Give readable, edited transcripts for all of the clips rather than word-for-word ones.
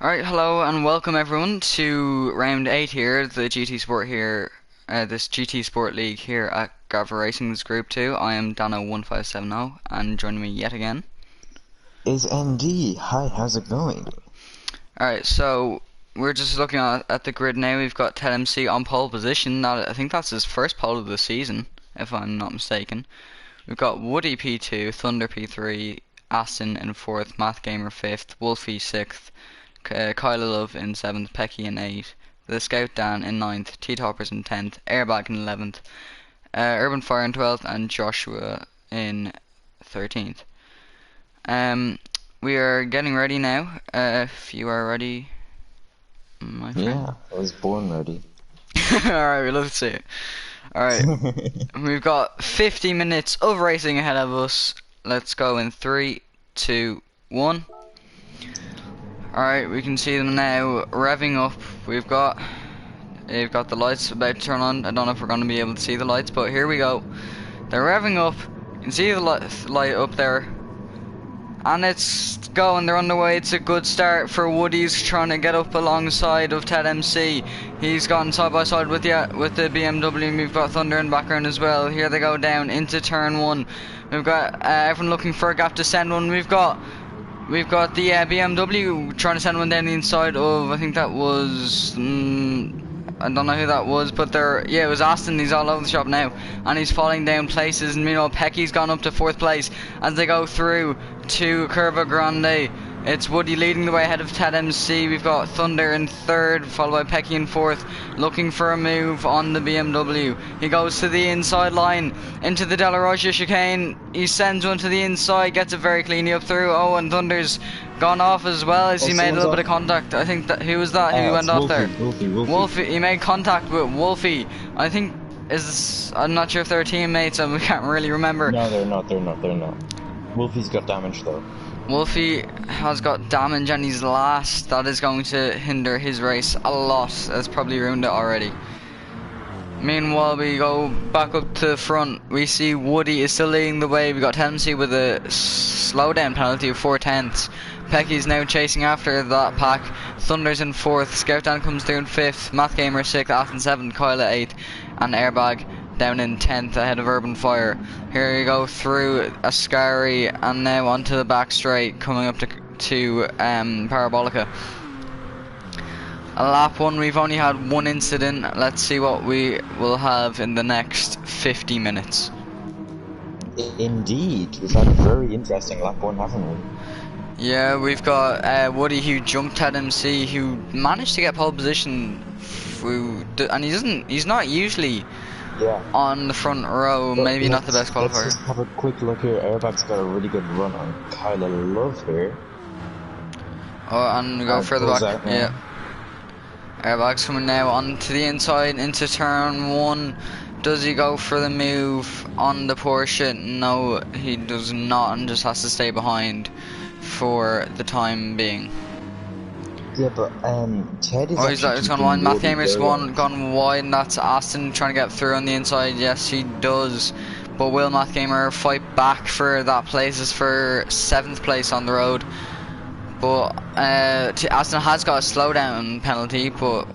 Alright, hello and welcome everyone to round 8 here, the GT Sport here, this GT Sport League here at Gavra Racing's Group 2. I am Dano1570 and joining me yet again is ND. Hi, how's it going? Alright, so we're just looking at the grid now. We've got Ted MC on pole position. I think that's his first pole of the season, if I'm not mistaken. We've got Woody P2, Thunder P3, Aston in 4th, Math Gamer 5th, Wolfie 6th, Kyla Love in 7th, Pecky in 8th, The Scout Dan in 9th, T-Toppers in 10th, Airbag in 11th, Urban Fire in 12th, and Joshua in 13th. We are getting ready now. If you are ready, my friend. Yeah, I was born ready. Alright, let's see it. Alright, we've got 50 minutes of racing ahead of us. Let's go in 3, 2, 1. Alright, we can see them now revving up. We've got the lights about to turn on. I don't know if we're going to be able to see the lights, but here we go. They're revving up. You can see the light up there. And it's going, they're on the way. It's a good start for Woody's trying to get up alongside of Ted MC. He's gone side by side with the BMW, and we've got Thunder in the background as well. Here they go down into turn 1. We've got everyone looking for a gap to send one. We've got the BMW trying to send one down the inside of, I think that was, I don't know who that was, but it was Aston. He's all over the shop now, and he's falling down places, and Pecky's gone up to 4th place as they go through to Curva Grande. It's Woody leading the way ahead of Ted MC. We've got Thunder in 3rd, followed by Pecky in 4th, looking for a move on the BMW. He goes to the inside line, into the De La Rocha chicane. He sends one to the inside, gets it very cleanly up through. Oh, and Thunder's gone off as well as he made a little bit of contact. I think who was that? Who went off there? Wolfie. He made contact with Wolfie. I think I'm not sure if they're teammates, and we can't really remember. No, they're not. Wolfie's got damage though. Wolfie has got damage and he's last. That is going to hinder his race a lot. That's probably ruined it already. Meanwhile, we go back up to the front. We see Woody is still leading the way. We got Tennessee with a slowdown penalty of 4/10. Pecky's now chasing after that pack. Thunder's in 4th. Scout Dan comes through in 5th. Math Gamer 6th. Aston 7th. Kyla 8th. And Airbag down in 10th ahead of Urban Fire. Here you go through Ascari and now onto the back straight, coming up to Parabolica. Lap 1, we've only had one incident. Let's see what we will have in the next 50 minutes. Indeed, we've had a very interesting lap 1, haven't we? Yeah, we've got Woody who jumped at MC, who managed to get pole position and he's not usually on the front row. But maybe not the best qualifier. Let's just have a quick look here. Airbag's got a really good run on Kyla Love here. Oh, and we go further back. Yeah. Airbag's coming now onto the inside into turn 1. Does he go for the move on the Porsche? No, he does not, and just has to stay behind for the time being. Yeah, but Ted is. Oh, he's gone wide. Math Gamer's gone wide, and that's Aston trying to get through on the inside. Yes, he does. But will Math Gamer fight back for that place? Is for 7th place on the road. But Aston has got a slowdown penalty, but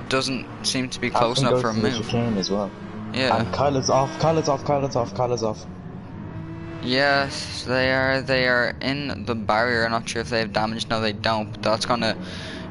doesn't seem to be close enough for a move. As well. Yeah. And Kyla's off. Yes, they are in the barrier. I'm not sure if they have damage. No, they don't. But that's gonna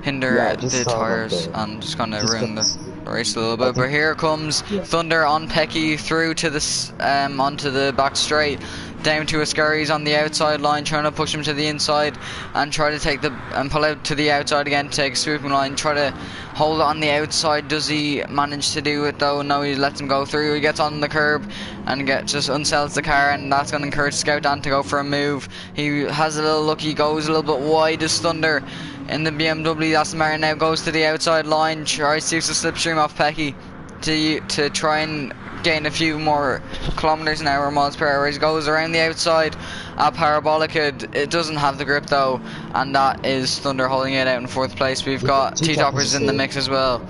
hinder the tires and just gonna ruin the race a little bit. But here comes Thunder on Pecky through to this onto the back straight. Down to Ascari's on the outside line, trying to push him to the inside and try to pull out to the outside again to take a swooping line, try to hold it on the outside. Does he manage to do it though? No, he lets him go through. He gets on the curb and just unsells the car, and that's going to encourage Scout Dan to go for a move. He has a little look, he goes a little bit wide as Thunder in the BMW. Aston Martin now goes to the outside line, tries to use the slipstream off Pecky to try and gain a few more kilometers an hour, miles per hour. He goes around the outside at Parabolica. It doesn't have the grip though, and that is Thunder holding it out in 4th place. We've got T-Toppers in the mix as well.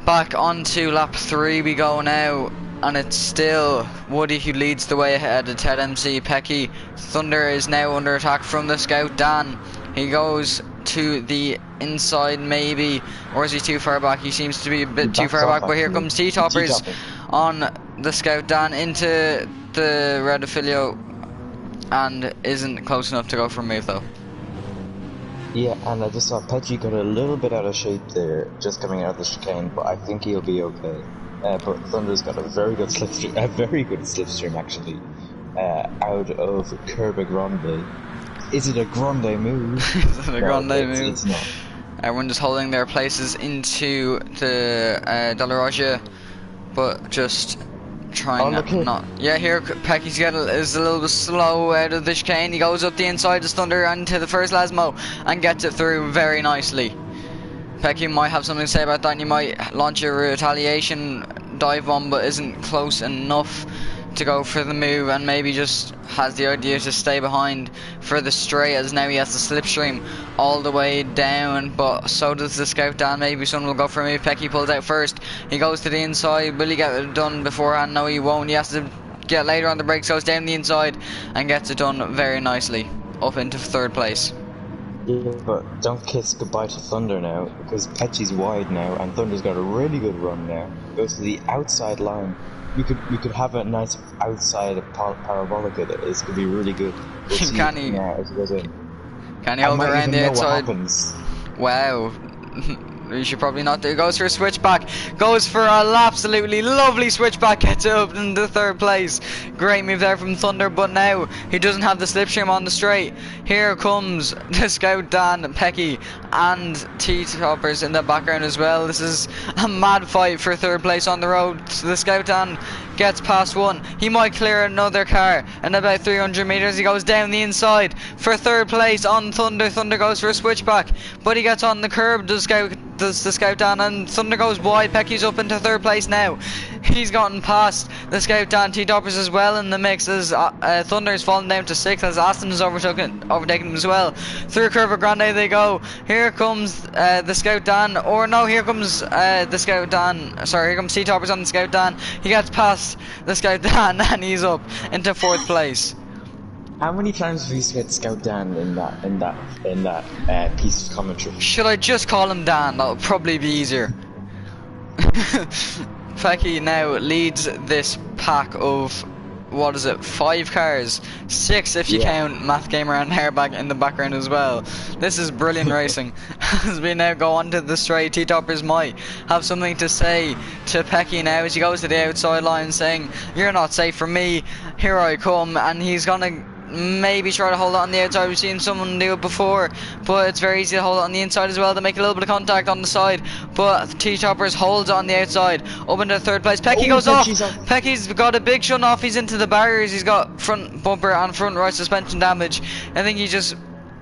Back onto lap 3 we go now, and it's still Woody who leads the way ahead of Ted MC. Pecky. Thunder is now under attack from the Scout Dan. He goes to the inside maybe, or is he too far back? He seems to be a bit too Backs far off, back, but here actually. comes He's T-Toppers T-topping. on the Scout Dan into the red affilio, and isn't close enough to go for a move though. Yeah, and I just saw Petchy got a little bit out of shape there, just coming out of the chicane, but I think he'll be okay. But Thunder's got a very good slipstream actually, out of Curva Grande. Is it a grande move? Is it a grande move? It's not. Everyone just holding their places into the Delarogia, but just trying not. Yeah, here Pecky's is a little bit slow out of the chicane. He goes up the inside of Thunder and to the first Lasmo and gets it through very nicely. Pecky might have something to say about that, and you might launch a retaliation dive bomb, but isn't close enough to go for the move, and maybe just has the idea to stay behind for the straight, as now he has the slipstream all the way down, but so does the Scout Dan. Maybe someone will go for a move. Pecky pulls out first. He goes to the inside. Will he get it done beforehand? No, he won't. He has to get later on the brakes, goes down the inside and gets it done very nicely up into third place. Yeah, but don't kiss goodbye to Thunder now, because Petchy's wide now, and Thunder's got a really good run now. Goes to the outside line. We could have a nice outside parabolica that is could be really good. We'll see Can he? as it goes in. Can he hold it around the outside? Wow. You should probably not do. Goes for a switchback. Goes for an absolutely lovely switchback. Gets it up into third place. Great move there from Thunder, but now he doesn't have the slipstream on the straight. Here comes the Scout Dan, Pecky, and T-Toppers in the background as well. This is a mad fight for third place on the road. The Scout Dan gets past one. He might clear another car in about 300 meters. He goes down the inside for third place on Thunder. Thunder goes for a switchback, but he gets on the curb. Does the Scout Dan, and Thunder goes wide. Pecky's up into third place now. He's gotten past the Scout Dan. T-Toppers as well in the mix as Thunder's fallen down to 6th as Aston has overtaken him as well. Through Curva Grande they go. Here comes the Scout Dan, or no, here comes the Scout Dan. Sorry, here comes T-Toppers on the Scout Dan. He gets past the Scout Dan and he's up into 4th place. How many times have you said Scout Dan in that piece of commentary? Should I just call him Dan? That'll probably be easier. Pecky now leads this pack of, what is it, 5 cars, 6 if you count Math Gamer and Hairbag in the background as well. This is brilliant racing. As we now go on to the straight, T-Toppers might have something to say to Pecky now as he goes to the outside line saying, "You're not safe for me, here I come," and he's gonna maybe try to hold it on the outside. We've seen someone do it before, but it's very easy to hold it on the inside as well to make a little bit of contact on the side, but T-Toppers holds on the outside up into third place. Pecky goes off. Pecky's got a big shun off. He's into the barriers. He's got front bumper and front right suspension damage. I think he just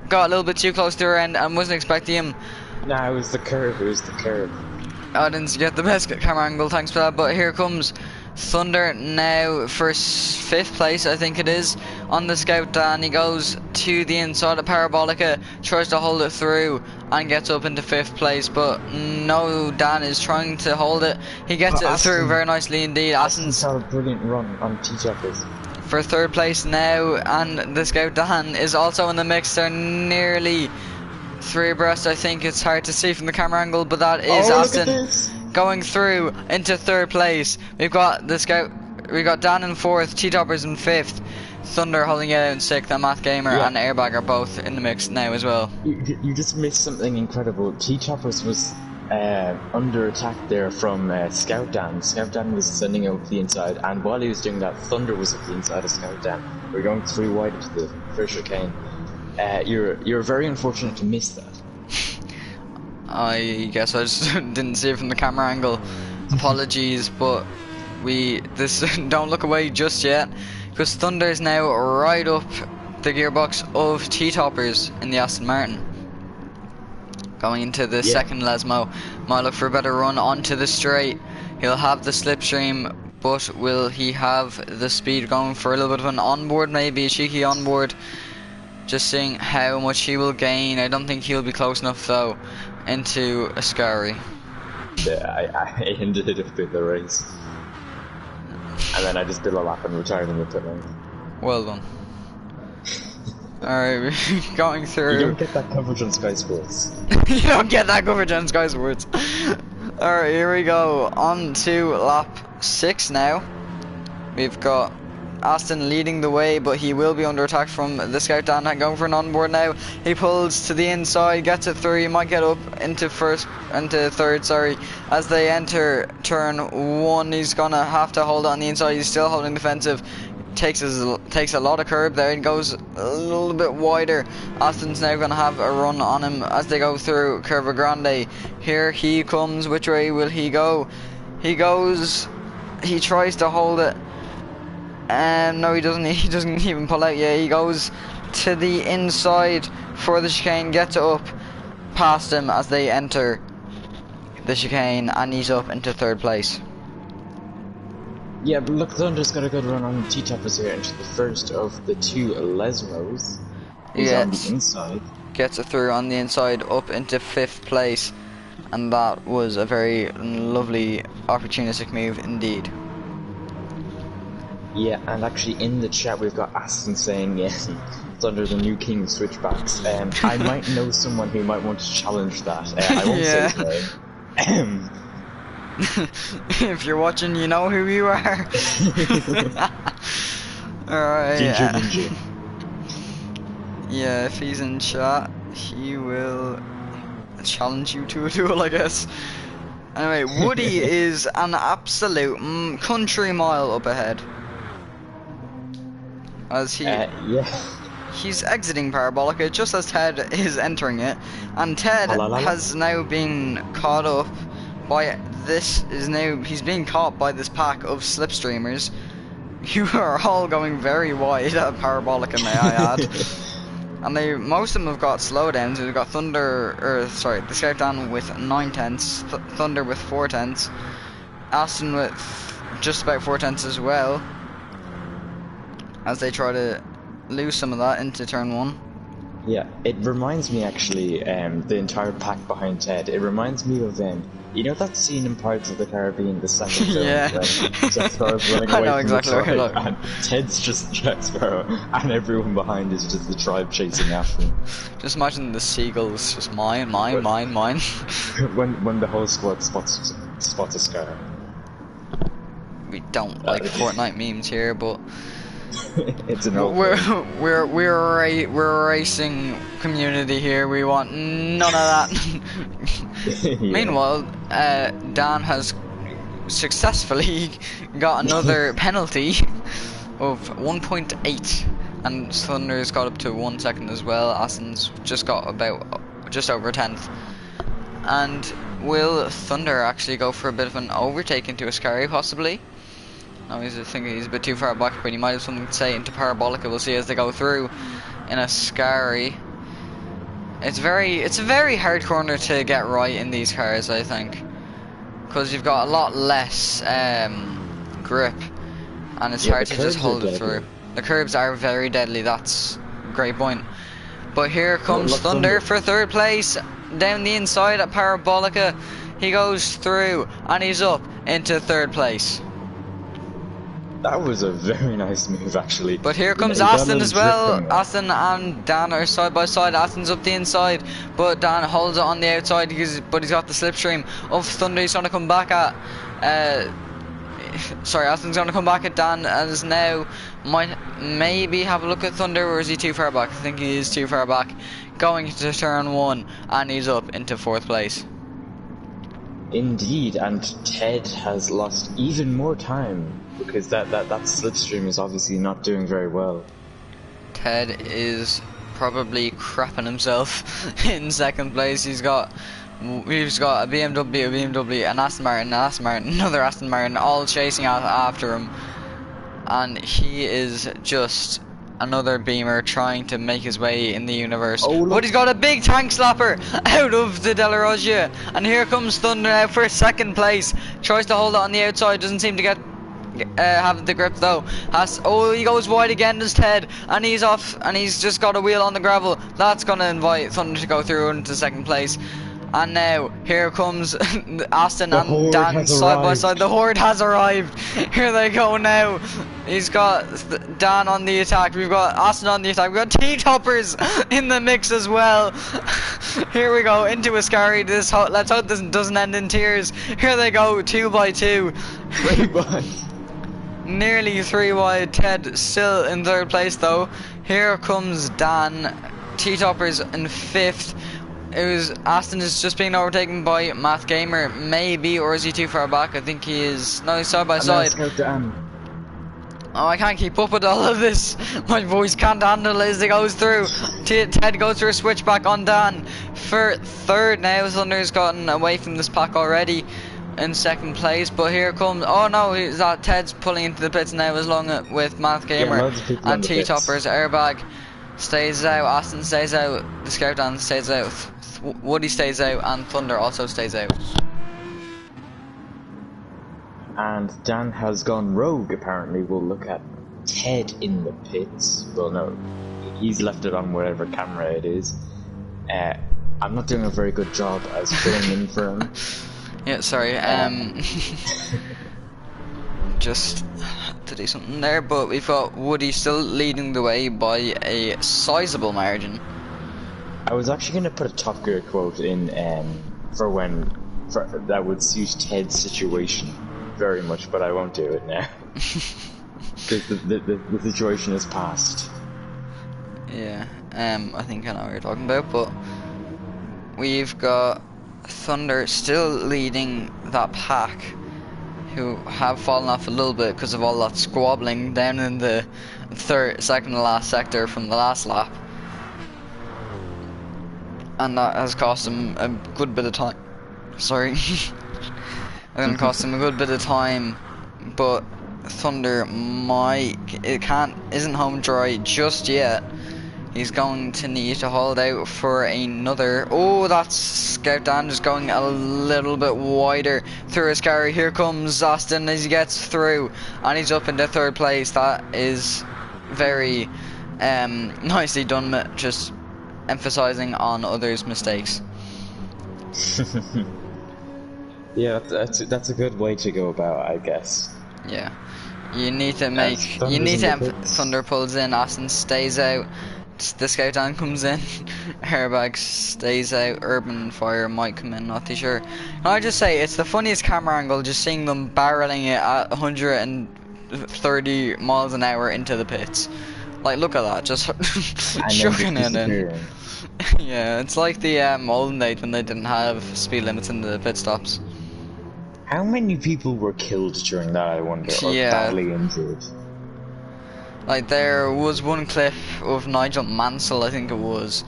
got a little bit too close to her end and wasn't expecting him. Nah, it was the curve. I didn't get the best camera angle, thanks for that, but here comes Thunder now for 5th place, I think it is, on the Scout Dan. He goes to the inside of Parabolica, tries to hold it through and gets up into 5th place, but no, Dan is trying to hold it. He gets it through very nicely indeed. Aston's had a brilliant run on T-Toppers for 3rd place now, and the Scout Dan is also in the mix. They're nearly 3 abreast, I think. It's hard to see from the camera angle, but that is Aston going through into 3rd place. We've got the Scout, we got Dan in 4th, T-Toppers in 5th, Thunder holding it out in 6th, and Math Gamer and Airbag are both in the mix now as well. You just missed something incredible. T-Toppers was under attack there from Scout Dan. Scout Dan was sending out the inside, and while he was doing that, Thunder was at the inside of Scout Dan. We're going 3 wide into the first chicane. You're very unfortunate to miss that. I guess I just didn't see it from the camera angle. Apologies, but don't look away just yet, because Thunder is now right up the gearbox of T-Toppers in the Aston Martin. Going into the second Lasmo, might look for a better run onto the straight. He'll have the slipstream, but will he have the speed? Going for a little bit of an onboard, maybe a cheeky onboard. Just seeing how much he will gain. I don't think he'll be close enough though into a scary. Yeah, I ended up in the race, and then I just did a lap and retired in the pit lane. Well done. Alright, we're going You through. don't get that coverage on Sky Sports. You don't get that coverage on Sky Sports. Alright, here we go. On to lap 6 now. We've got Aston leading the way, but he will be under attack from the Scout Dan going for an onboard now. He pulls to the inside, gets it through. He might get up into third, sorry. As they enter turn 1, he's gonna have to hold on the inside. He's still holding defensive. Takes a lot of curb there and goes a little bit wider. Aston's now gonna have a run on him as they go through Curva Grande. Here he comes. Which way will he go? He tries to hold it. No, he doesn't. He doesn't even pull out. Yeah, he goes to the inside for the chicane. Gets it up past him as they enter the chicane, and he's up into third place. Yeah, but look, Thunder's got a good run on T-Toppers here into the first of the 2 Lesmos. He's on the inside. Gets it through on the inside, up into 5th place, and that was a very lovely opportunistic move indeed. Yeah, and actually in the chat we've got Aston saying, yeah, Thunder the new king of switchbacks. I might know someone who might want to challenge that. I won't say his name. If you're watching, you know who you are. Alright. Ninja. Yeah, if he's in chat, he will challenge you to a duel, I guess. Anyway, Woody is an absolute country mile up ahead. As he's exiting Parabolica just as Ted is entering it, and Ted has now been caught up by he's being caught by this pack of slipstreamers. You are all going very wide at Parabolica, may I add. And most of them have got slowdowns. We've got the Scout Dan with 9 tenths, Thunder with 4 tenths, Aston with just about 4 tenths as well, as they try to lose some of that into turn 1. Yeah, it reminds me actually, the entire pack behind Ted, it reminds me of you know that scene in Pirates of the Caribbean, the second film, yeah. when Jack Sparrow's running away I know from exactly the where you're tribe, and Ted's just Jack Sparrow, and everyone behind is just the tribe chasing after him. Just imagine the seagulls, just mine. when the whole squad spots a scar. We don't like Fortnite memes here, but It's an old we're a racing community here. We want none of that. Yeah. Meanwhile, Dan has successfully got another penalty of 1.8, and Thunder's got up to 1 second as well. Aston's just got just over a tenth. And will Thunder actually go for a bit of an overtake into Ascari possibly? No, he's thinking he's a bit too far back, but he might have something to say into Parabolica. We'll see as they go through in Ascari. It's a very hard corner to get right in these cars, I think, because you've got a lot less grip, and it's hard to just hold it through. The curbs are very deadly. That's a great point. But here comes Thunder for third place down the inside at Parabolica. He goes through and he's up into third place. That was a very nice move, actually. But here comes Aston as well. Aston and Dan are side by side. Aston's up the inside, but Dan holds it on the outside, but he's got the slipstream of Thunder. He's going to come back at... Aston's going to come back at Dan, as now might maybe have a look at Thunder, or is he too far back? I think he is too far back. Going into turn 1, and he's up into 4th place. Indeed, and Ted has lost even more time, because that slipstream is obviously not doing very well. Ted is probably crapping himself in 2nd place. He's got a BMW, an Aston Martin, another Aston Martin, all chasing after him, and he is just another Beamer trying to make his way in the universe. But he's got a big tank slapper out of the Della Roggia, and here comes Thunder now for 2nd place. Tries to hold it on the outside, doesn't seem to get have the grip though. He goes wide again as Ted, and he's off, and he's just got a wheel on the gravel. That's gonna invite Thunder to go through into 2nd place, And now here comes Aston The and horde Dan has side by arrived. side. The horde has arrived. Here they go now. He's got Dan on the attack. We've got Aston on the attack. We've got T-toppers in the mix as well. Here we go into Ascari. Let's hope this doesn't end in tears. Here they go, 2 by 2. Very much. Nearly 3 wide. Ted still in 3rd place though. Here comes Dan. T-toppers in 5th. It was Aston is just being overtaken by Math Gamer, maybe, or is he too far back? I think he is. No, he's side by side. Oh, I can't keep up with all of this. My voice can't handle it as it goes through. Ted goes through a switchback on Dan for 3rd now. Thunder's gotten away from this pack already in 2nd place, but here comes. Oh no, Ted's pulling into the pits now as long with Math Gamer and T-toppers. Airbag stays out. Aston stays out. The Scout Dan stays out. Woody stays out, and Thunder also stays out. And Dan has gone rogue, apparently. We'll look at Ted in the pits. Well, no, he's left it on whatever camera it is. I'm not doing a very good job as filling in for him. Yeah, sorry. Just had to do something there, but we've got Woody still leading the way by a sizable margin. I was actually going to put a Top Gear quote in for that would suit Ted's situation very much, but I won't do it now. Because the situation is past. Yeah, I think I know what you're talking about, but we've got Thunder still leading that pack, who have fallen off a little bit because of all that squabbling down in the second to last sector from the last lap. And that has cost him a good bit of time. Sorry. It's gonna cost him a good bit of time, but Thunder isn't home dry just yet. He's going to need to hold out for another. Oh, that's Scout Dan just going a little bit wider through his carry. Here comes Aston as he gets through, and he's up into 3rd place. That is very nicely done, just emphasizing on others' mistakes. Yeah, that's a good way to go about, I guess. Yeah, you need to Thunder pulls in, Aston stays out. The Scout Dan comes in, Airbag stays out, Urban Fire might come in, not too sure. Can I just say, it's the funniest camera angle, just seeing them barreling it at 130 miles an hour into the pits. Like, look at that, just chucking it in. Yeah, it's like the olden days when they didn't have speed limits in the pit stops. How many people were killed during that, I wonder, or badly injured? Like, there was one clip of Nigel Mansell, I think it was,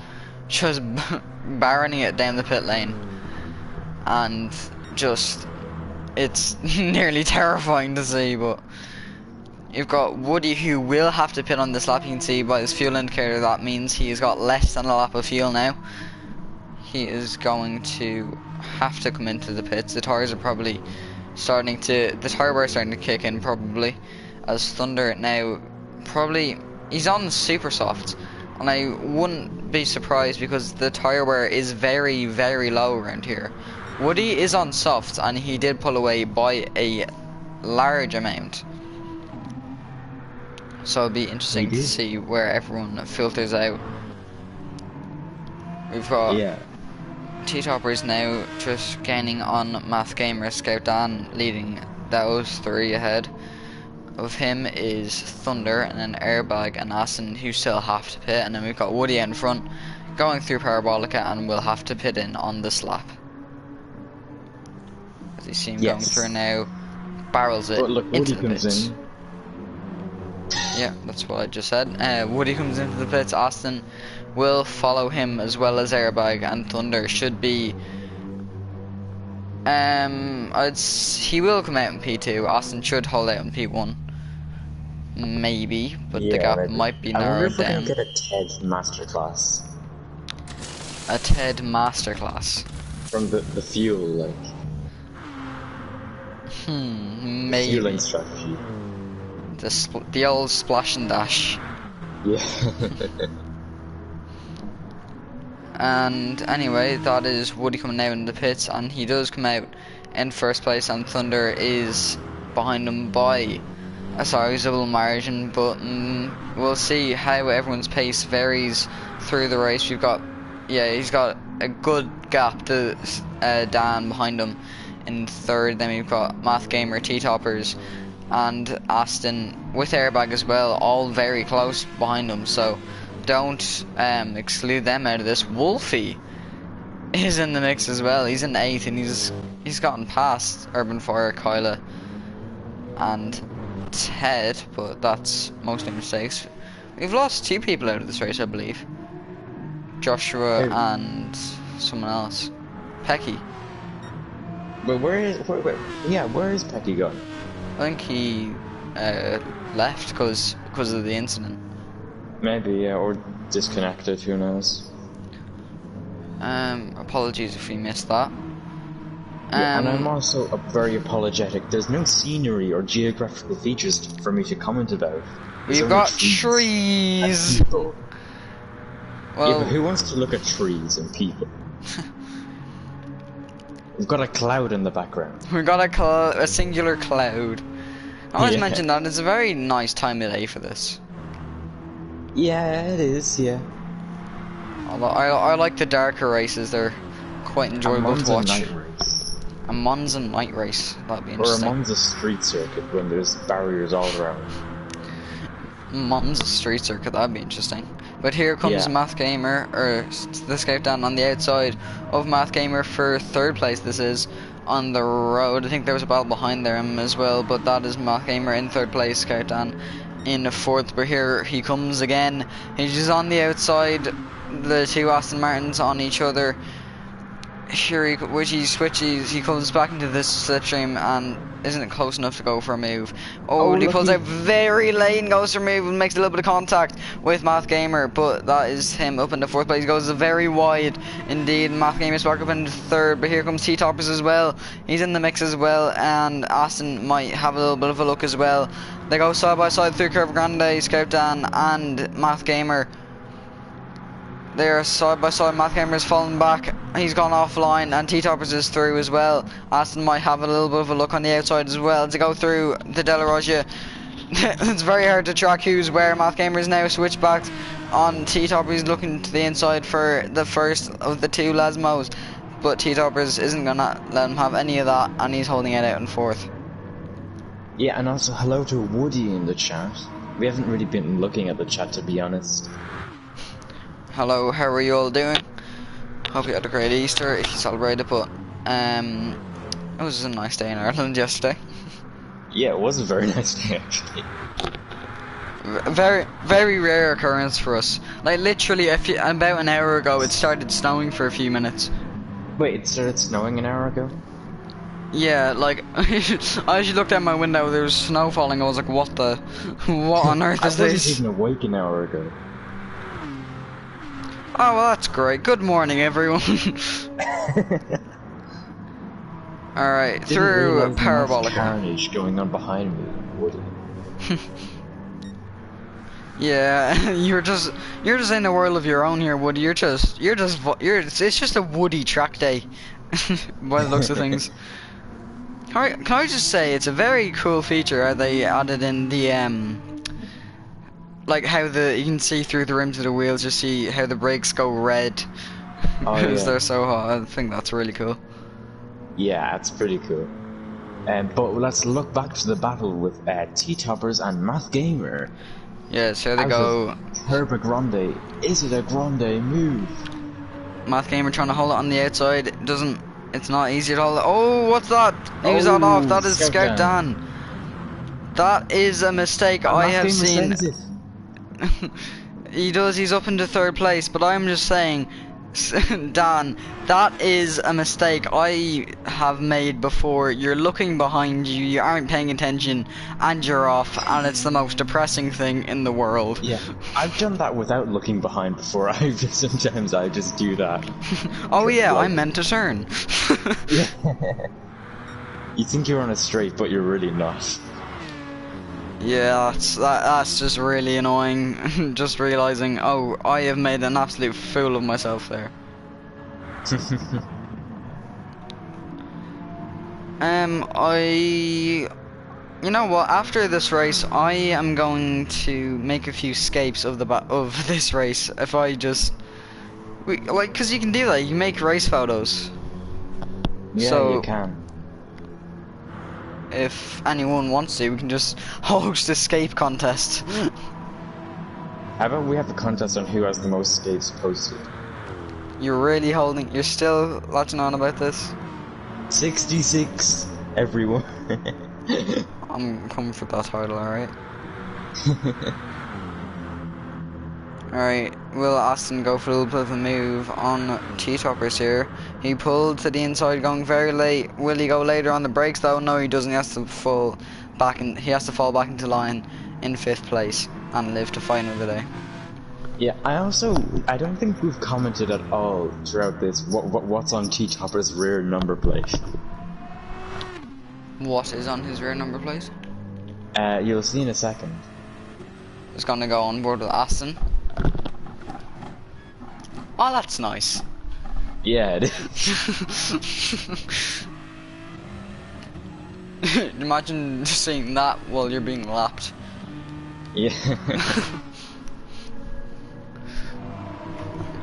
just barreling it down the pit lane. And just, it's nearly terrifying to see, but you've got Woody who will have to pit on this lap. You can see by his fuel indicator that means he's got less than a lap of fuel now. He is going to have to come into the pits. The tires are probably the tire bar is starting to kick in probably, as Thunder now he's on super soft, and I wouldn't be surprised because the tire wear is very, very low around here. Woody is on soft, and he did pull away by a large amount. So it'll be interesting to see where everyone filters out. We've got T-toppers now just gaining on Math Gamer. Scout Dan leading those 3 ahead. Of him is Thunder, and then Airbag and Aston, who still have to pit, and then we've got Woody in front going through Parabolica, and will have to pit in on this lap. As you see him going through now, barrels it into the pits. Yeah, that's what I just said. Woody comes into the pits. Aston will follow him, as well as Airbag, and Thunder should be. He will come out in P2. Aston should hold out in P1. Maybe, but the gap might be narrowed down. I wonder if we can get a Ted masterclass. A Ted masterclass. From the fuel, like. Maybe. Fueling strategy. The old splash and dash. Yeah. And anyway, that is Woody coming out in the pits, and he does come out in first place, and Thunder is behind him by a sizable margin, but we'll see how everyone's pace varies through the race. We've got, yeah, he's got a good gap to Dan behind him in third. Then we've got Math Gamer, T-Toppers, and Aston with airbag as well, all very close behind him, so don't exclude them out of this. Wolfie is in the mix as well. He's in 8th, and he's gotten past Urban Fire, Kyla, and Ted, but that's mostly mistakes. We've lost 2 people out of this race, I believe. Joshua and someone else. Pecky. But where is Pecky gone? I think he left because of the incident. Maybe, yeah, or disconnected, who knows. Apologies if we missed that. Yeah, and I'm also very apologetic. There's no scenery or geographical features for me to comment about. We've got trees. Well, yeah, but who wants to look at trees and people? We've got a cloud in the background. We've got a singular cloud. I always mention that it's a very nice time of day for this. Yeah, it is, yeah. Although I like the darker races, they're quite enjoyable to watch. Night race. A Monza night race, that'd be interesting. Or a Monza street circuit when there's barriers all around. Monza street circuit, that'd be interesting. But here comes Math Gamer, or the Scout Dan on the outside of Math Gamer for third place. This is on the road. I think there was a battle behind them as well, but that is Math Gamer in third place, Scout Dan in fourth. But here he comes again. He's just on the outside, the 2 Aston Martins on each other. Here he switches, he comes back into this slipstream and isn't close enough to go for a move. He pulls out very late and goes for a move and makes a little bit of contact with Math Gamer, but that is him up into fourth place. He goes very wide indeed. Math Gamer's back up into third, but here comes T-Toppers as well. He's in the mix as well, and Aston might have a little bit of a look as well. They go side by side through Curve Grande, Scout Dan and Math Gamer. They are side by side. Math Gamer is falling back. He's gone offline, and T-Toppers is through as well. Aston might have a little bit of a look on the outside as well to go through the De La Rogia. It's very hard to track who's where. Math Gamer is now switched back on T-Toppers. He's looking to the inside for the first of the 2 Lasmos, but T-Toppers isn't gonna let him have any of that, and he's holding it out in fourth. Yeah, and also hello to Woody in the chat. We haven't really been looking at the chat, to be honest. Hello, how are you all doing? Hope you had a great Easter if you celebrated, but it was a nice day in Ireland yesterday. Yeah, it was a very nice day actually. Very, very rare occurrence for us. Like literally about an hour ago it started snowing for a few minutes. Wait, it started snowing an hour ago? Yeah, like I actually looked out my window, there was snow falling. I was like, what on earth is this? I wasn't even awake an hour ago. Oh, well, that's great. Good morning, everyone. Alright, through Parabolica. Carnage going on behind me, Woody. Yeah, you're just in a world of your own here, Woody. It's just a Woody track day, by the looks of things. Can I just say it's a very cool feature how they added in the like how you can see through the rims of the wheels, you see how the brakes go red because they're so hot. I think that's really cool. Yeah, it's pretty cool. But let's look back to the battle with T-Toppers and Math Gamer. Yeah, so they go. Herba Grande. Is it a grande move? Math Gamer trying to hold it on the outside. It's not easy to hold it. Oh, what's that? Who's that off? That is Scout Dan. That is a mistake I have seen. He does, he's up into third place, but I'm just saying, Dan, that is a mistake I have made before. You're looking behind you, you aren't paying attention, and you're off, and it's the most depressing thing in the world. Yeah, I've done that without looking behind before. Sometimes I just do that. Oh yeah, I meant to turn. You think you're on a straight, but you're really not. Yeah, that's just really annoying. Just realizing, oh, I have made an absolute fool of myself there. You know what? After this race, I am going to make a few escapes of of this race. If I just, like, cause you can do that. You can make race photos. Yeah, you So can. if anyone wants to, we can just host escape contest. How about we have a contest on who has the most escapes posted? You're still latching on about this? 66, everyone. I'm coming for that title, alright? Alright, will Aston go for a little bit of a move on T-Toppers here? He pulled to the inside going very late. Will he go later on the brakes though? No, he doesn't. He has to fall back into line in 5th place and live to fight another day. Yeah, I don't think we've commented at all throughout this what's on T-Topper's rear number plate. What is on his rear number plate? You'll see in a second. It's gonna go on board with Aston. Oh, that's nice. Yeah, it is. Imagine seeing that while you're being lapped. Yeah.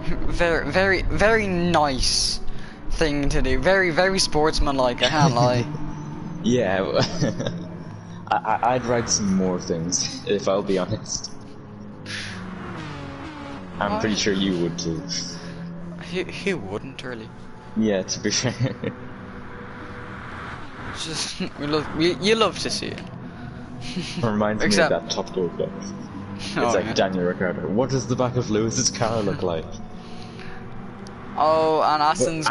Very, very, very nice thing to do. Very, very sportsmanlike, I can't lie. Yeah, I'd write some more things, if I'll be honest. I'm pretty sure you would too. He wouldn't really. Yeah, to be fair. It's just you love to see it. Reminds me of that Top Gear clip. It's like yeah. Daniel Ricciardo. What does the back of Lewis's car look like? Oh, and Aston's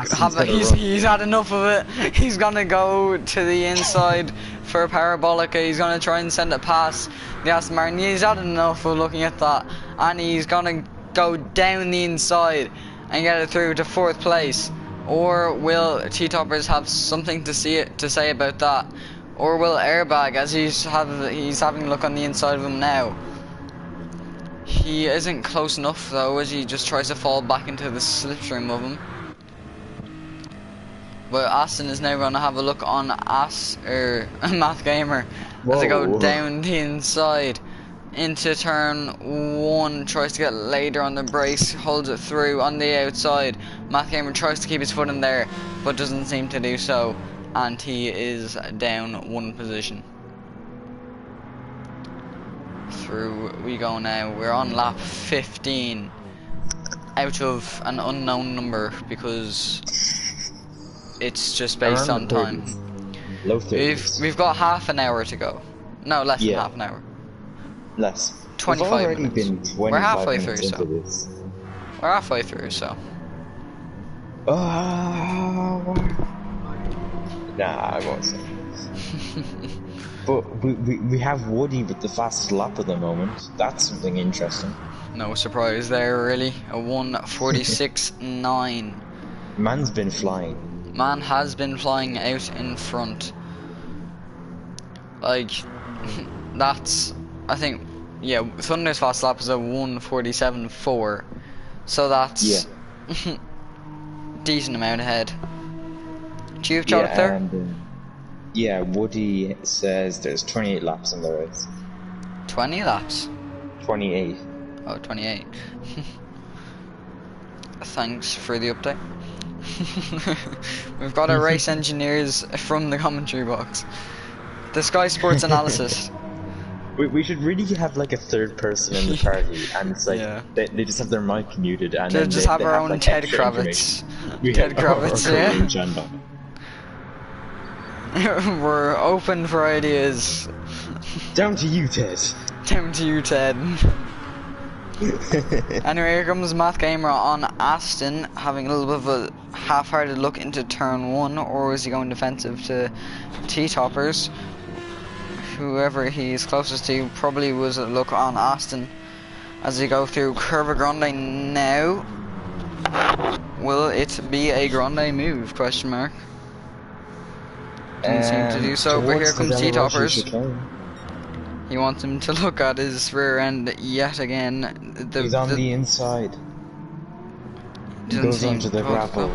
he's had enough of it. He's gonna go to the inside for a parabolica. He's gonna try and send it past the Aston Martin. He's had enough of looking at that, and he's gonna go down the inside and get it through to 4th place. Or will T-Toppers have something to say about that? Or will Airbag, as he's having a look on the inside of him now? He isn't close enough though, as he just tries to fall back into the slipstream of him. But Aston is now going to have a look on Math Gamer as they go down the inside into turn 1. Tries to get later on the brace, holds it through on the outside. Math Gamer tries to keep his foot in there, but doesn't seem to do so, and he is down 1 position. Through we go now. We're on lap 15 out of an unknown number because it's just based on time. Low 30s. We've got half an hour to go. No, less than half an hour. Less. 25 minutes. Been We're halfway through, into this. We're halfway through, so. Nah, I won't say. But we have Woody with the fastest lap at the moment. That's something interesting. No surprise there, really. A 1:46.9. Man's been flying. Man has been flying out in front. Like, that's, I think, yeah, Thunder's fast lap is a 1:47.4. So that's decent amount ahead. Do you have Charlotte there? Yeah, Woody says there's 28 laps in the race. 20 laps? 28. Oh, 28. Thanks for the update. We've got our race engineers from the commentary box. The Sky Sports analysis. We should really have like a third person in the party, and it's like they just have their mic muted, and they just have our own like Ted Kravitz. Ted Kravitz, yeah. We're open for ideas. Down to you, Ted. Down to you, Ted. Anyway, here comes Math Gamer on Aston, having a little bit of a half-hearted look into turn 1, or is he going defensive to T-Toppers? Whoever he's closest to probably was a look on Aston as they go through Curva Grande now. Will it be a Grande move? Question mark. Didn't seem to do so, but here comes T-Toppers. He wants him to look at his rear end yet again. He's on the inside. He goes onto the gravel.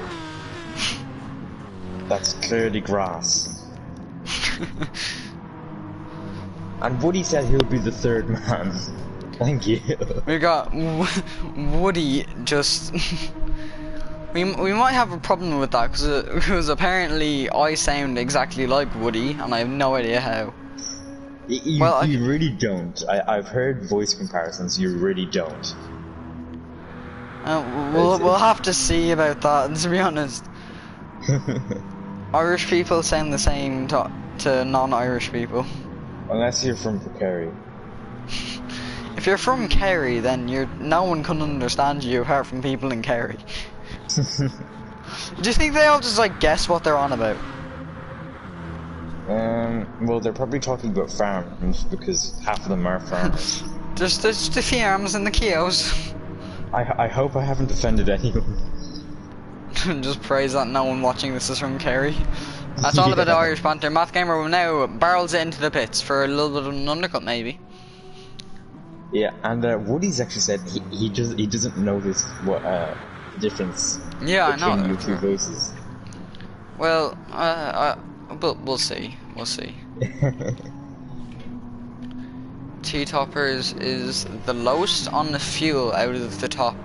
That's clearly grass. And Woody said he'll be the third man. Thank you. We got Woody just. we might have a problem with that because apparently I sound exactly like Woody and I have no idea how. You really don't. I've heard voice comparisons. You really don't. We'll have to see about that. To be honest, Irish people sound the same to non-Irish people. Unless you're from Kerry. If you're from Kerry, then no one can understand you apart from people in Kerry. Do you think they all just like guess what they're on about? Well, they're probably talking about farms because half of them are farmers. Just the farms and the cows. I hope I haven't offended anyone. Just praise that no one watching this is from Kerry. That's all about the Irish banter. Math Gamer now barrels it into the pits for a little bit of an undercut, maybe. Yeah, and Woody's actually said he doesn't notice what difference between your two voices. Well, but we'll see. We'll see. T-Toppers is the lowest on the fuel out of the top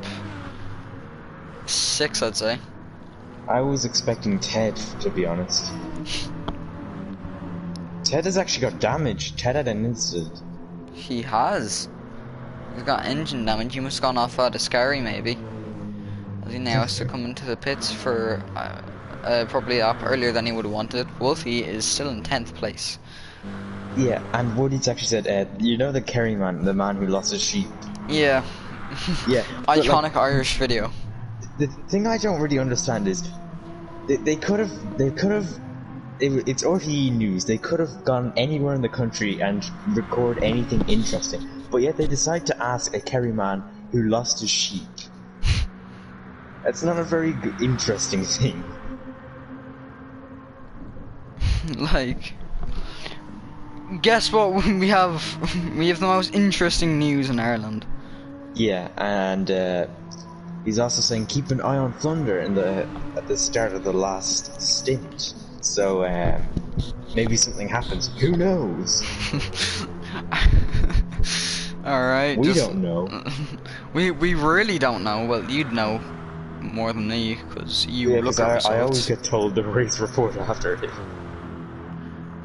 6, I'd say. I was expecting Ted, to be honest. Ted has actually got damage. Ted had an incident. He has. He's got engine damage. He must have gone off at a scary, maybe. As he now has to come into the pits for probably up earlier than he would have wanted. Wolfie is still in 10th place. Yeah, and Woody's actually said, you know the Kerry man, the man who lost his sheep? Yeah. Yeah. Iconic Irish video. The thing I don't really understand is they could have it's RTE News. They could have gone anywhere in the country and record anything interesting, but yet they decide to ask a Kerry man who lost his sheep. That's not a very interesting thing. Like, guess what? We have the most interesting news in Ireland. Yeah, and he's also saying keep an eye on Thunder at the start of the last stint. So maybe something happens. Who knows? All right. We don't know. We really don't know. Well, you'd know more than me because you look at results. I always get told the race report after it.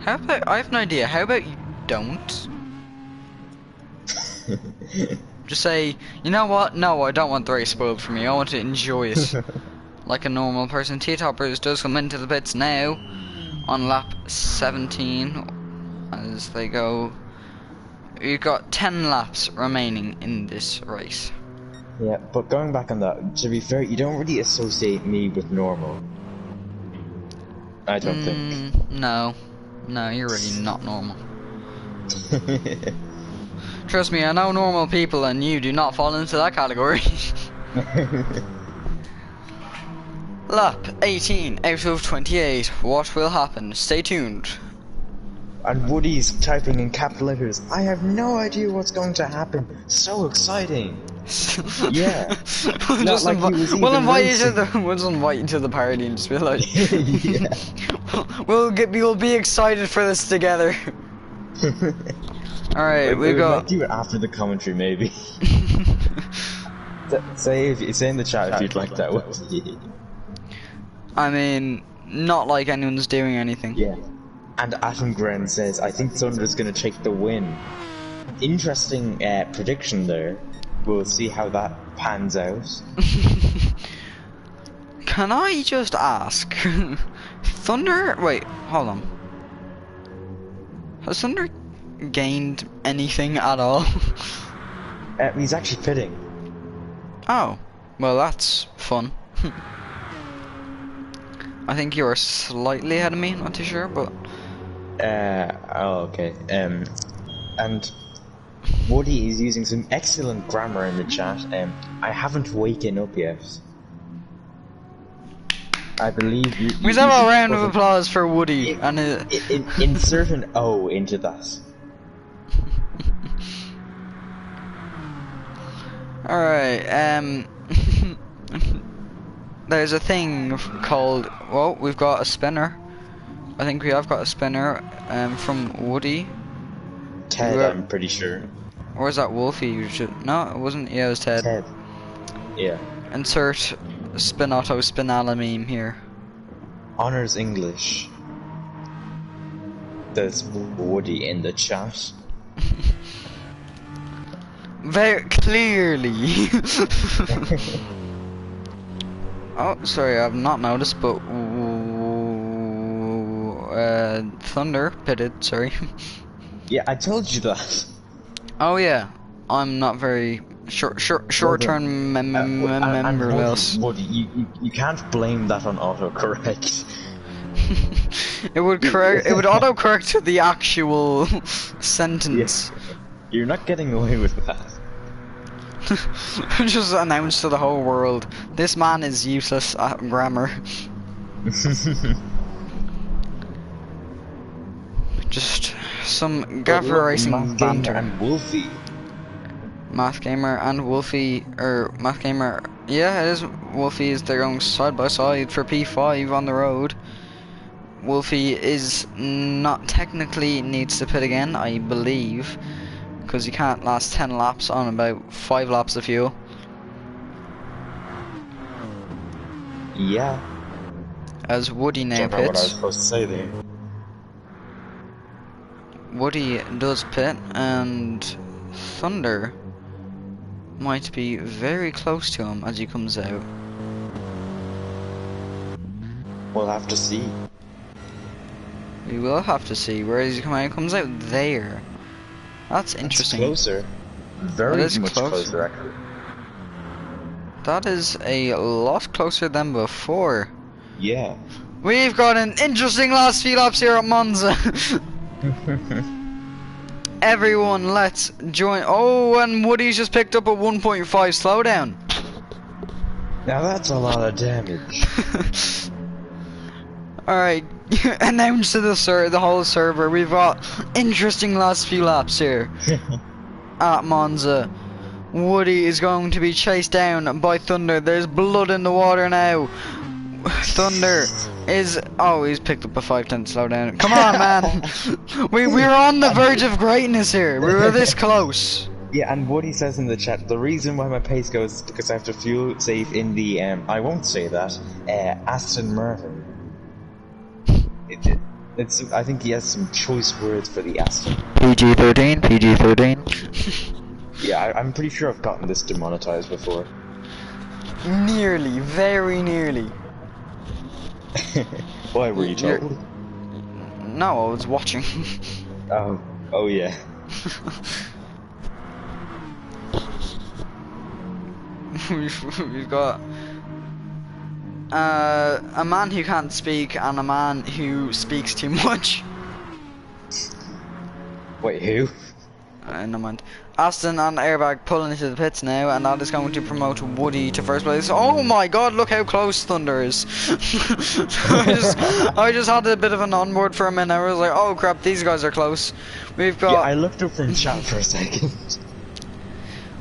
How about I have an idea. How about you don't? Just say, you know what? No, I don't want the race spoiled for me. I want to enjoy it like a normal person. T-Toppers does come into the pits now on lap 17 as they go. You've got 10 laps remaining in this race. Yeah, but going back on that, to be fair, you don't really associate me with normal. I don't think. No, you're really not normal. Trust me, I know normal people and you do not fall into that category. Lap 18 out of 28. What will happen? Stay tuned. And Woody's typing in capital letters, I have no idea what's going to happen. So exciting. Yeah. We'll just invite you to the party and just be like, yeah. we'll be excited for this together. Alright, we go. Might do it after the commentary, maybe. say in the chat if you'd like that. I mean, not like anyone's doing anything. Yeah. And Atom Gren says, I think Thunder's going to take the win. Interesting prediction there. We'll see how that pans out. Can I just ask? Thunder? Wait, hold on. Has Thunder gained anything at all? He's actually pitting. Oh, well that's fun. I think you are slightly ahead of me, not too sure, but... okay. And Woody is using some excellent grammar in the chat. I haven't waken up yet. I believe you... We have a round of applause for Woody. Insert an O into that. Alright, there's a thing called, well, we've got a spinner. I think we have got a spinner from Woody. Ted, I'm pretty sure. Or was that Wolfie? No, it wasn't. Yeah, it was Ted. Ted. Yeah. Insert Spinato Spinala meme here. Honors English. There's Woody in the chat. Very clearly. Oh, sorry, I've not noticed, but Thunder pitted. Sorry. Yeah, I told you that. Oh yeah, I'm not very short-term member else. Woody, you can't blame that on autocorrect. It would correct. It would autocorrect to the actual sentence. Yeah. You're not getting away with that. Just announced to the whole world, this man is useless at grammar. Just some Gavra racing banter. And Wolfie. Math Gamer and Wolfie, or Math Gamer, yeah, it is. Wolfie is they're going side by side for P5 on the road. Wolfie is not technically needs to pit again, I believe, because you can't last 10 laps on about 5 laps of fuel. Yeah. As Woody now Don't know what I was pits. supposed to say there. Woody does pit, and Thunder might be very close to him as he comes out. We'll have to see. We will have to see. Where does he come out? He comes out there. That's interesting. It's closer. Very It is much closer, actually. That is a lot closer than before. Yeah. We've got an interesting last few laps here at Monza. Everyone, let's join. Oh, and Woody's just picked up a 1.5 slowdown. Now that's a lot of damage. Alright, announce to the whole server, we've got interesting last few laps here at Monza. Woody is going to be chased down by Thunder. There's blood in the water now. Thunder is... Oh, he's picked up a 5-10 slowdown. Come on, man. We're on the verge of greatness here. We were this close. Yeah, and Woody says in the chat, the reason why my pace goes is because I have to fuel save in the, I won't say that, Aston Martin. It's, I think he has some choice words for the Aston. PG-13, PG-13. Yeah, I'm pretty sure I've gotten this demonetized before. Nearly, very nearly. Why were you told? No, I was watching. Oh yeah. We've got a man who can't speak and a man who speaks too much. Wait, who? Never mind. Aston and Airbag pulling into the pits now, and that is going to promote Woody to first place. Oh my god, look how close Thunder is. I just had a bit of an onboard for a minute. I was like, oh crap, these guys are close. We've got... Yeah, I looked up from chat for a second.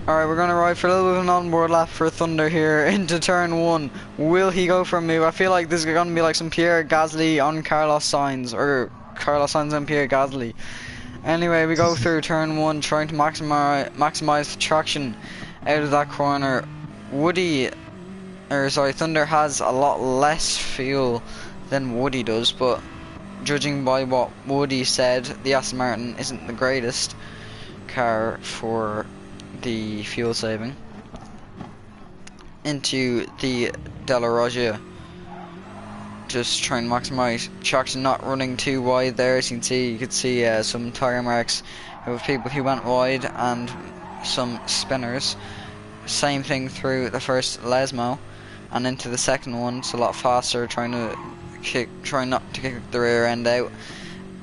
Alright, we're gonna ride for a little bit of an onboard lap for Thunder here into turn 1. Will he go for a move? I feel like this is gonna be like some Pierre Gasly on Carlos Sainz, or Carlos Sainz and Pierre Gasly. Anyway, we go through turn 1, trying to maximize traction out of that corner. Thunder has a lot less fuel than Woody does, but judging by what Woody said, the Aston Martin isn't the greatest car for the fuel saving. Into the Della Roggia, just trying to maximize traction, not running too wide there. As you can see some tire marks of people who went wide and some spinners. Same thing through the first Lesmo and into the second one. It's a lot faster, trying not to kick the rear end out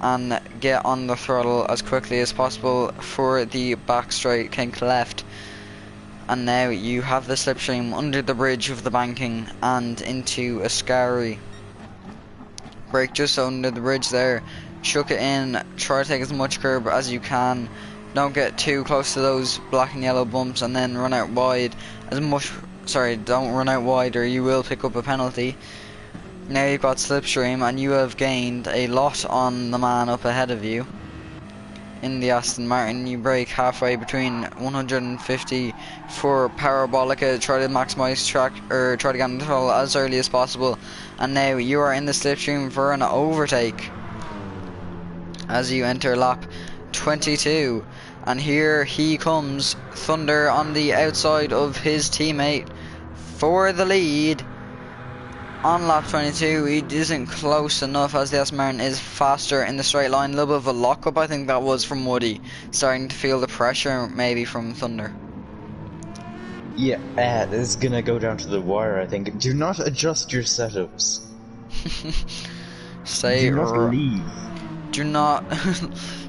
and get on the throttle as quickly as possible for the back straight kink left. And now you have the slipstream under the bridge of the banking and into Ascari. Brake just under the bridge there, chuck it in, try to take as much curb as you can, don't get too close to those black and yellow bumps, and then run out wide as much sorry, don't run out wide or you will pick up a penalty. Now you've got slipstream and you have gained a lot on the man up ahead of you. In the Aston Martin, you brake halfway between 150 for Parabolica, try to maximise track, or try to get into control as early as possible, and now you are in the slipstream for an overtake as you enter lap 22, and here he comes, Thunder on the outside of his teammate for the lead. On lap 22, he isn't close enough as the Aston Martin is faster in the straight line. A little bit of a lock-up, I think that was from Woody. Starting to feel the pressure, maybe, from Thunder. Yeah, this is gonna go down to the wire, I think. Do not adjust your setups. Stay Do not leave. Do not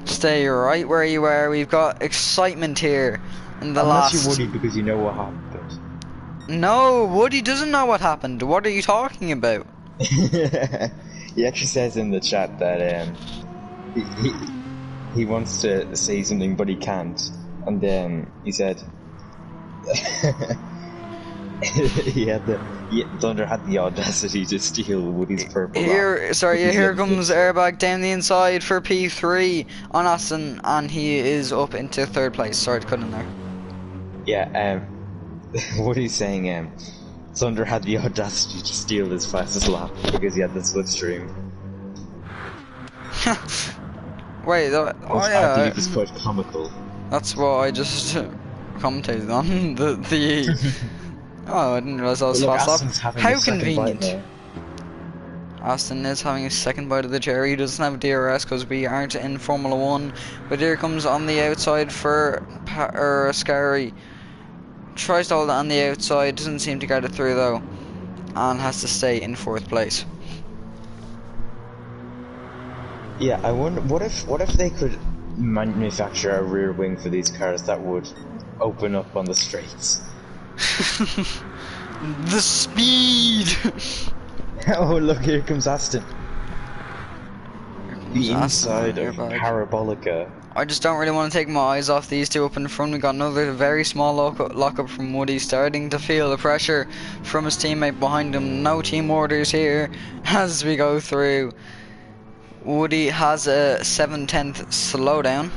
stay right where you are. We've got excitement here in the Unless last... you're Woody because you know what happened. No, Woody doesn't know what happened. What are you talking about? He actually says in the chat that he wants to say something but he can't, and then he said Thunder had the audacity to steal Woody's purple. Here comes airbag down the inside for P3 on Aston, and he is up into third place. Sorry to cut in there. Yeah, what he's saying, Thunder had the audacity to steal his fastest lap because he had the slipstream. Wait, I believe it's quite comical. That's what I just commentated on. Oh, I didn't realise I was fast lap. How convenient. Aston is having a second bite of the cherry. He doesn't have DRS because we aren't in Formula 1. But here comes on the outside for Ascari. Tries to hold it on the outside, doesn't seem to get it through though, and has to stay in fourth place. Yeah, I wonder what if they could manufacture a rear wing for these cars that would open up on the straights. The speed. Oh look, here comes Aston. The inside of Aston, Parabolica. I just don't really want to take my eyes off these two up in front. We got another very small lock-up from Woody, starting to feel the pressure from his teammate behind him. No team orders here as we go through. Woody has a 7/10 slowdown.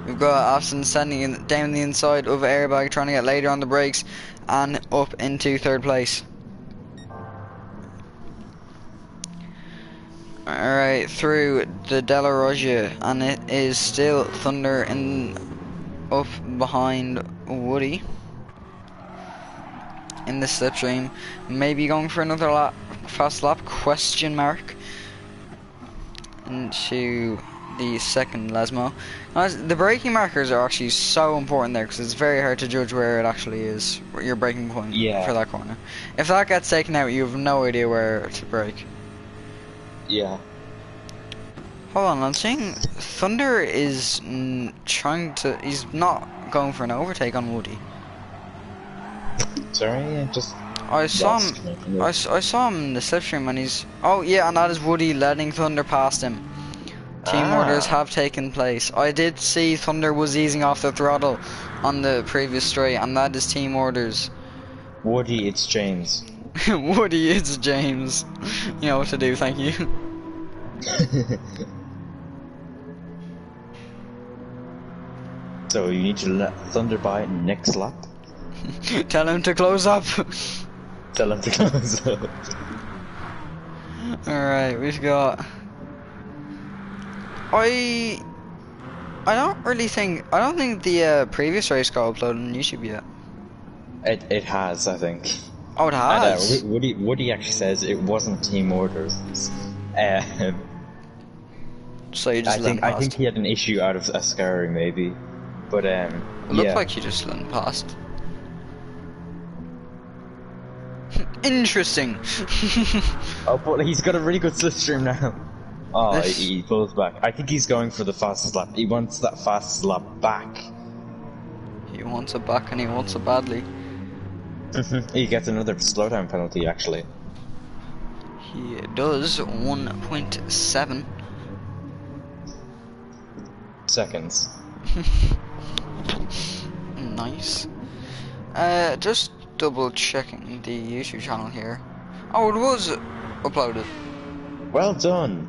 We've got Aston standing down the inside of airbag, trying to get later on the brakes and up into third place. Alright, through the Della Roggia, and it is still Thunder up behind Woody in the slipstream. Maybe going for another fast lap, question mark, into the second Lesmo. The braking markers are actually so important there because it's very hard to judge where it actually is, your braking point for that corner. If that gets taken out, you have no idea where to brake. Yeah. Hold on, I'm saying Thunder is trying to... He's not going for an overtake on Woody. Sorry, I saw him. I saw him in the slipstream and he's... Oh yeah, and that is Woody letting Thunder past him. Team orders have taken place. I did see Thunder was easing off the throttle on the previous straight, and that is team orders. Woody, it's James. Woody, it's James. You know what to do, thank you. So you need to let Thunder by next lap? Tell him to close up. Tell him to close up. Alright, we've got... I don't think the previous race got uploaded on YouTube yet. It has, I think. Oh, it has? And, Woody actually says it wasn't team orders. So you just I think he had an issue out of Ascari maybe, but it looked like you just let him past. Interesting. Oh, but he's got a really good slipstream now. Oh, he pulls back. I think he's going for the fastest lap. He wants that fastest lap back. He wants it back and he wants it badly. He gets another slowdown penalty actually. He does 1.7 seconds. Nice. Just double checking the YouTube channel here. Oh, it was uploaded. Well done.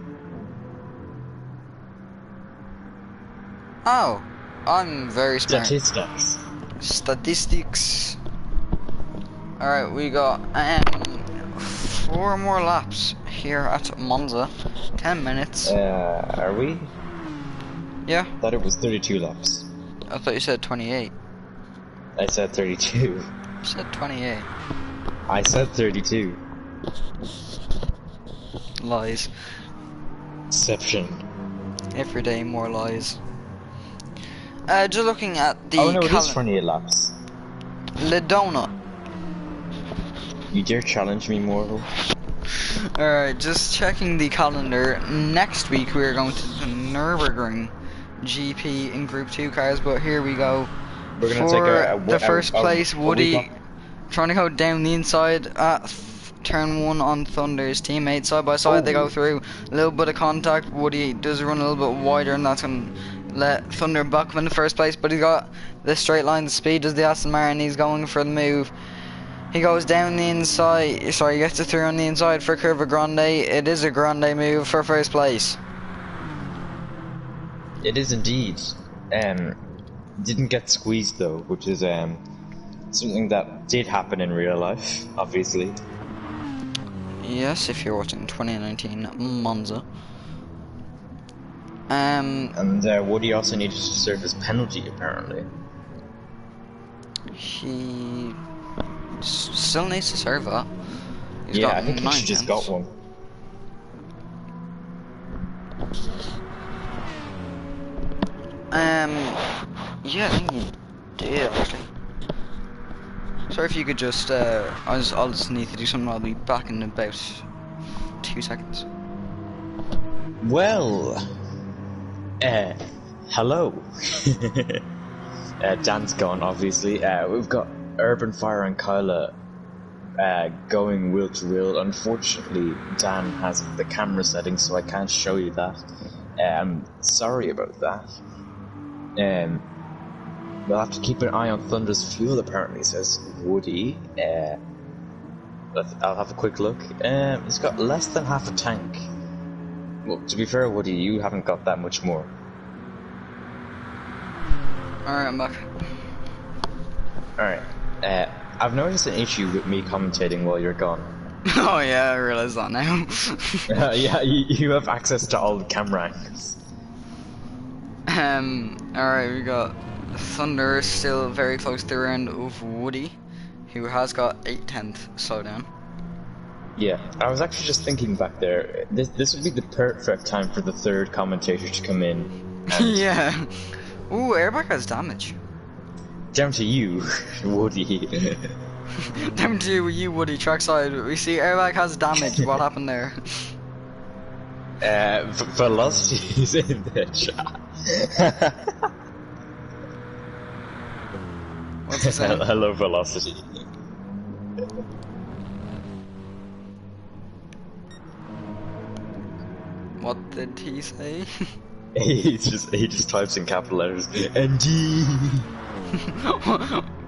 Oh, I'm very smart. Statistics. Statistics. Alright, we got 4 more laps here at Monza. 10 minutes. Are we? Yeah, Thought it was 32 laps. I thought you said 28. I said 32. You said 28. I said 32. Lies. Deception. Every day more lies. Just looking at the Oh no, it is 28 laps. Le Donut. You dare challenge me, mortal? Alright, just checking the calendar. Next week we're going to the Nürburgring GP in Group 2 cars, but here we go. We're gonna For take the first place, Woody trying to go down the inside at turn 1 on Thunder's teammate. Side by side, they go through a little bit of contact. Woody does run a little bit wider, and that's going to let Thunder back him in the first place, but he's got the straight line speed as the Aston Martin. He's going for the move. He goes down the inside, sorry, he gets it through on the inside for Curva Grande. It is a Grande move for first place. It is indeed. Didn't get squeezed though, which is something that did happen in real life, obviously. Yes, if you're watching 2019 Monza. And Woody also needed to serve his penalty, apparently. He still needs to serve that. He's Yeah, got I think he 9 should just tenths. got one. Yeah, I think he did actually. Sorry if you could just, I'll just need to do something. I'll be back in about 2 seconds. Well, hello. Dan's gone, obviously. We've got Urban Fire and Kyla going wheel to wheel. Unfortunately, Dan has the camera setting, so I can't show you that. I'm sorry about that. We'll have to keep an eye on Thunder's fuel, apparently, says Woody. I'll have a quick look. It's got less than half a tank. Well, to be fair, Woody, you haven't got that much more. Alright, I'm back. Alright. I've noticed an issue with me commentating while you're gone. Oh yeah, I realise that now. Yeah, you have access to all the camera angles. Alright, we got Thunder still very close to the round of Woody, who has got 8/10 slowdown. Yeah, I was actually just thinking back there, this would be the perfect time for the third commentator to come in. And Yeah. Ooh, airbag has damage. down to you, Woody. Down to you, Woody, trackside. We see airbag has damage. What happened there? Velocity's in the chat. What's he saying? Hello, Velocity. What did he say? he just types in capital letters ND.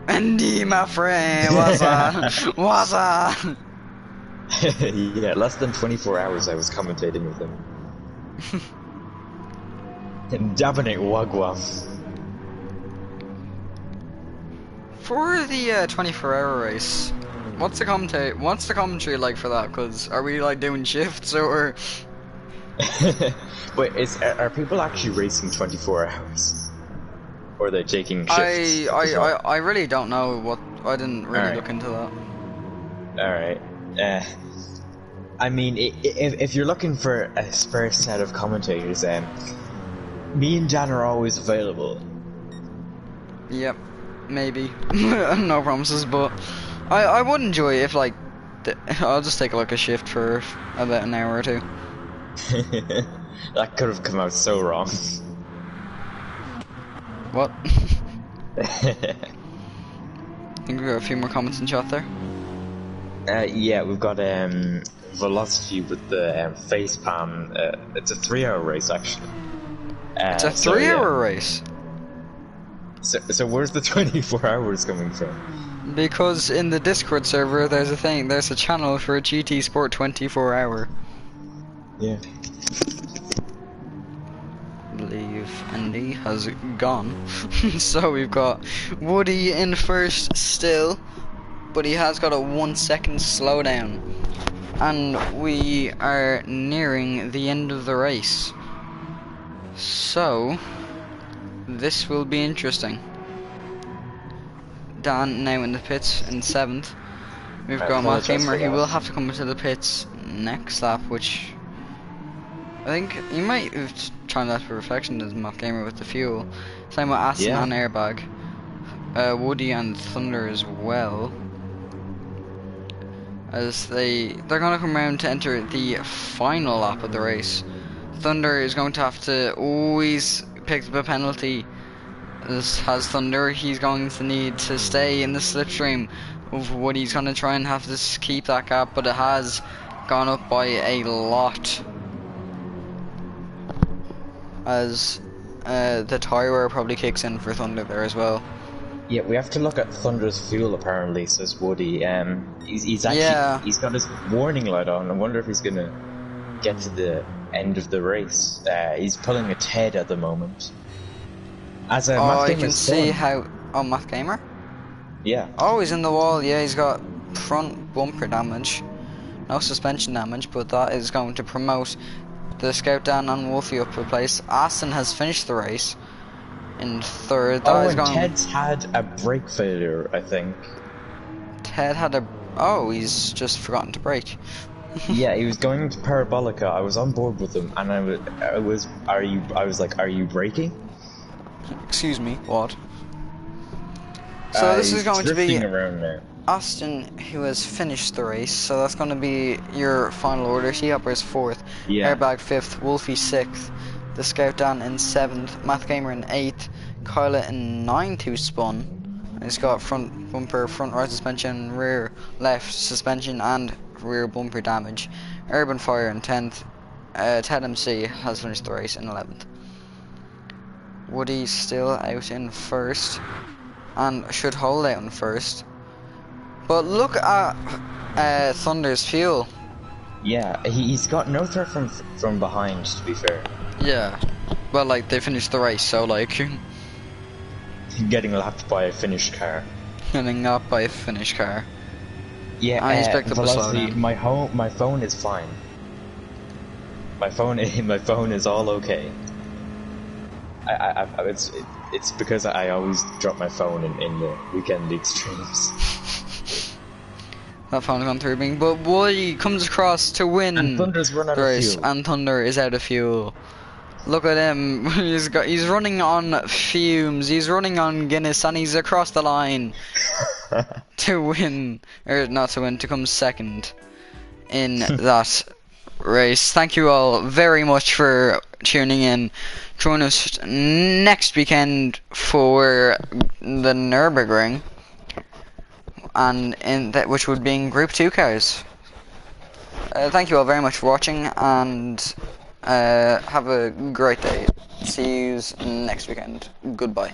Andy, my friend, what's up? What's up? Yeah, less than 24 hours I was commentating with him. And Dabinate Wagwam. For the 24-hour race, what's the commentary like for that? Cause are we like doing shifts or? Wait, are people actually racing 24 hours? Or are they taking shifts? I really don't know what. I didn't really look into that. Alright. I mean, if you're looking for a spare set of commentators, me and Dan are always available. Yep, maybe. No promises, but I would enjoy it if like I'll just take like a shift for about an hour or two. That could have come out so wrong. What? I think we got a few more comments in chat there. Yeah, we've got Velocity with the face palm. It's a 3-hour race actually. It's a 3-hour race. So where's the 24 hours coming from? Because in the Discord server, there's a channel for a GT Sport 24-hour. Yeah. I believe Andy has gone. So we've got Woody in first still, but he has got a 1 second slowdown. And we are nearing the end of the race. So, this will be interesting. Dan now in the pits in 7th. We've got Matt Gamer. He will have to come into the pits next lap, which I think he might have tried that for reflection as Matt Gamer with the fuel. Same with Aston and Airbag. Woody and Thunder as well. As they're going to come around to enter the final lap of the race. Thunder is going to have to always pick up a penalty. As has Thunder, he's going to need to stay in the slipstream of what he's going to try and have to keep that gap, but it has gone up by a lot. As the tyre wear probably kicks in for Thunder there as well. Yeah, we have to look at Thunder's fuel apparently, says Woody. He's actually he's got his warning light on. I wonder if he's gonna get to the end of the race. He's pulling a Ted at the moment. As a I can see how. Oh, Matt Gamer? Yeah. Oh, he's in the wall. Yeah, he's got front bumper damage. No suspension damage, but that is going to promote the Scout Dan and Wolfie up to a place. Aston has finished the race in 3rd. Ted's had a brake failure, I think. Ted had a. Oh, he's just forgotten to brake. Yeah, he was going to Parabolica. I was on board with him, and I was like, are you braking? Excuse me, what? So this is going to be around now. Austin, who has finished the race, so that's going to be your final order. Hopper is 4th, Airbag 5th, Wolfie 6th, the Scout Dan in 7th, Matt Gamer in 8th, Kyla in 9th who spun. And he's got front bumper, front right suspension, rear left suspension and rear bumper damage. Urban Fire in 10th, Ted MC has finished the race in 11th. Woody's still out in 1st and should hold out in 1st. But look at Thunder's fuel. Yeah, he's got no threat from behind, to be fair. Yeah. Well, like, they finished the race, so, like... Getting lapped by a finished car. Getting lapped by a finished car. Yeah, I expect a slowdown. My phone is fine. My phone is all okay. It's because I always drop my phone in the weekend extremes. That phone's gone through being, but Woody comes across to win and Thunder's run out the race, of fuel. and Thunder is out of fuel. Look at him, he's running on fumes, he's running on Guinness, and he's across the line to win, or not to win, to come 2nd in that race. Thank you all very much for tuning in. Join us next weekend for the Nürburgring, and in that, which would be in Group 2 cars. Thank you all very much for watching, and have a great day. See you next weekend. Goodbye.